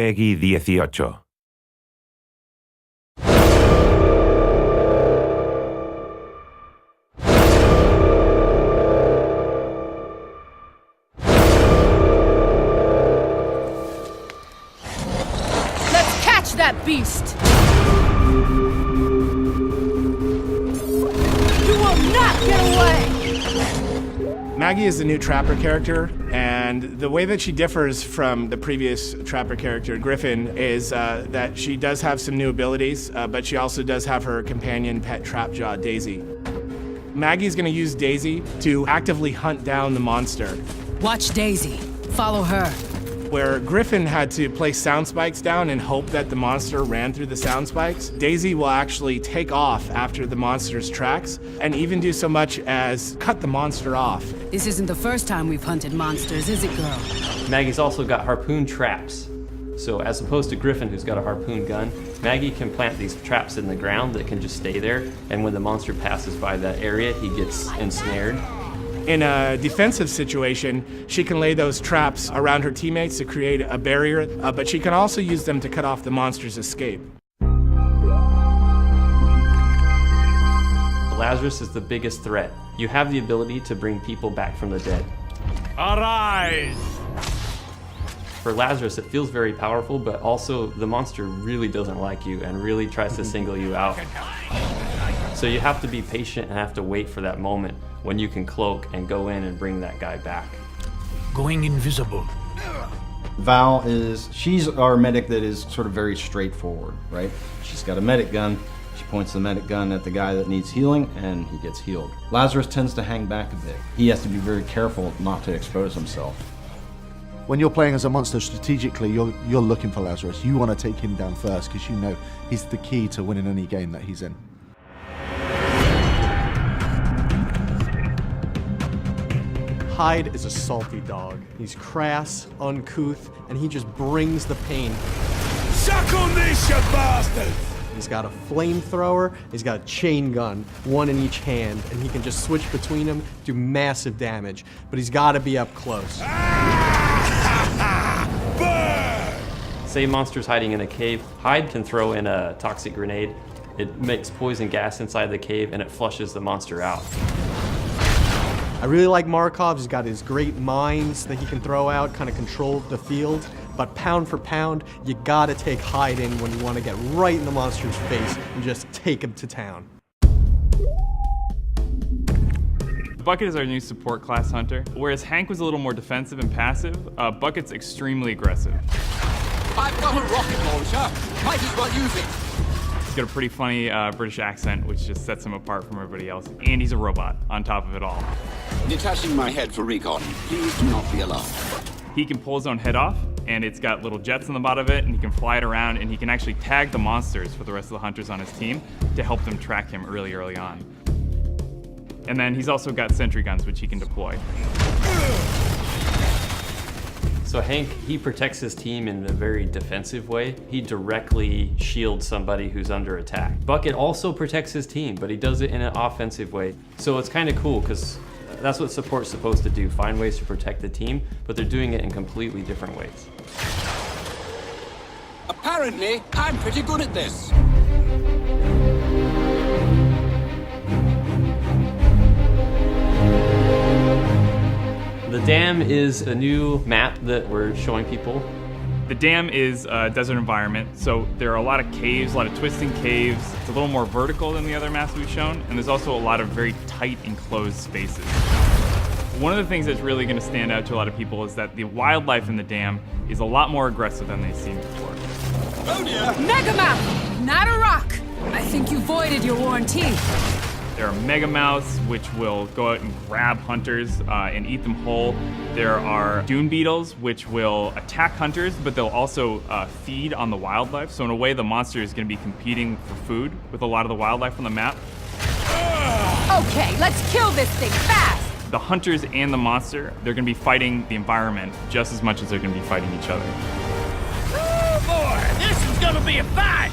Peggy 18. Let's catch that beast! You will not get away! Maggie is the new Trapper character, and the way that she differs from the previous Trapper character, Griffin, is that she does have some new abilities, but she also does have her companion pet Trapjaw, Daisy. Maggie's gonna use Daisy to actively hunt down the monster. Watch Daisy. Follow her. Where Griffin had to place sound spikes down and hope that the monster ran through the sound spikes, Daisy will actually take off after the monster's tracks and even do so much as cut the monster off. This isn't the first time we've hunted monsters, is it, girl? Maggie's also got harpoon traps. So as opposed to Griffin, who's got a harpoon gun, Maggie can plant these traps in the ground that can just stay there, and when the monster passes by that area, he gets ensnared. In a defensive situation, she can lay those traps around her teammates to create a barrier, but she can also use them to cut off the monster's escape. Lazarus is the biggest threat. You have the ability to bring people back from the dead. Arise! For Lazarus, it feels very powerful, but also the monster really doesn't like you and really tries to single you out. So you have to be patient and have to wait for that moment when you can cloak and go in and bring that guy back. Going invisible. Val she's our medic that is sort of very straightforward, right? She's got a medic gun. She points the medic gun at the guy that needs healing, and he gets healed. Lazarus tends to hang back a bit. He has to be very careful not to expose himself. When you're playing as a monster strategically, you're looking for Lazarus. You want to take him down first because you know he's the key to winning any game that he's in. Hyde is a salty dog. He's crass, uncouth, and he just brings the pain. Suck on this, you bastards! He's got a flamethrower, he's got a chain gun, one in each hand, and he can just switch between them, do massive damage. But he's got to be up close. Say a monster's hiding in a cave, Hyde can throw in a toxic grenade. It makes poison gas inside the cave and it flushes the monster out. I really like Markov. He's got his great mines that he can throw out, kind of control the field. But pound for pound, you gotta take Hyde in when you want to get right in the monster's face and just take him to town. Bucket is our new support class hunter. Whereas Hank was a little more defensive and passive, Bucket's extremely aggressive. I've got a rocket launcher. Might as well use it. He's got a pretty funny British accent, which just sets him apart from everybody else. And he's a robot on top of it all. Detaching my head for recon. Please do not be alarmed. He can pull his own head off, and it's got little jets on the bottom of it, and he can fly it around, and he can actually tag the monsters for the rest of the hunters on his team to help them track him early on. And then he's also got sentry guns, which he can deploy. So Hank, he protects his team in a very defensive way. He directly shields somebody who's under attack. Bucket also protects his team, but he does it in an offensive way. So it's kind of cool, because that's what support's supposed to do, find ways to protect the team, but they're doing it in completely different ways. Apparently, I'm pretty good at this. The Dam is a new map that we're showing people. The Dam is a desert environment, so there are a lot of caves, a lot of twisting caves. It's a little more vertical than the other maps we've shown, and there's also a lot of very tight enclosed spaces. One of the things that's really going to stand out to a lot of people is that the wildlife in the Dam is a lot more aggressive than they've seen before. Oh dear! Megamouth, not a rock! I think you voided your warranty. There are megamouths, which will go out and grab hunters and eat them whole. There are dune beetles, which will attack hunters, but they'll also feed on the wildlife. So in a way, the monster is going to be competing for food with a lot of the wildlife on the map. Okay, let's kill this thing fast! The hunters and the monster, they're going to be fighting the environment just as much as they're going to be fighting each other. Oh boy, this is gonna be a fight!